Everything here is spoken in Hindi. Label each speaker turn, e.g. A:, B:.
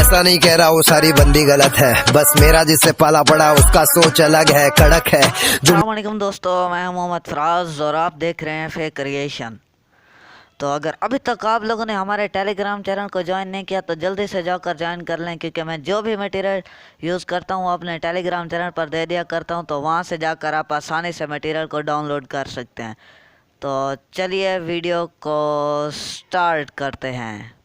A: ऐसा नहीं कह रहा वो सारी बंदी गलत है, बस मेरा जिससे पाला पड़ा उसका सोच अलग है, कड़क है।
B: अस्सलामुअलैकुम दोस्तों, मैं हूं मोहम्मद फराज और आप देख रहे हैं फेक क्रिएशन। तो अगर अभी तक आप लोगों ने हमारे टेलीग्राम चैनल को ज्वाइन नहीं किया तो जल्दी से जाकर ज्वाइन कर लें, क्योंकि मैं जो भी मटेरियल यूज़ करता हूं अपने टेलीग्राम चैनल पर दे दिया करता हूं, तो वहां से जाकर आप आसानी से मटेरियल को डाउनलोड कर सकते हैं। तो चलिए वीडियो को स्टार्ट करते हैं।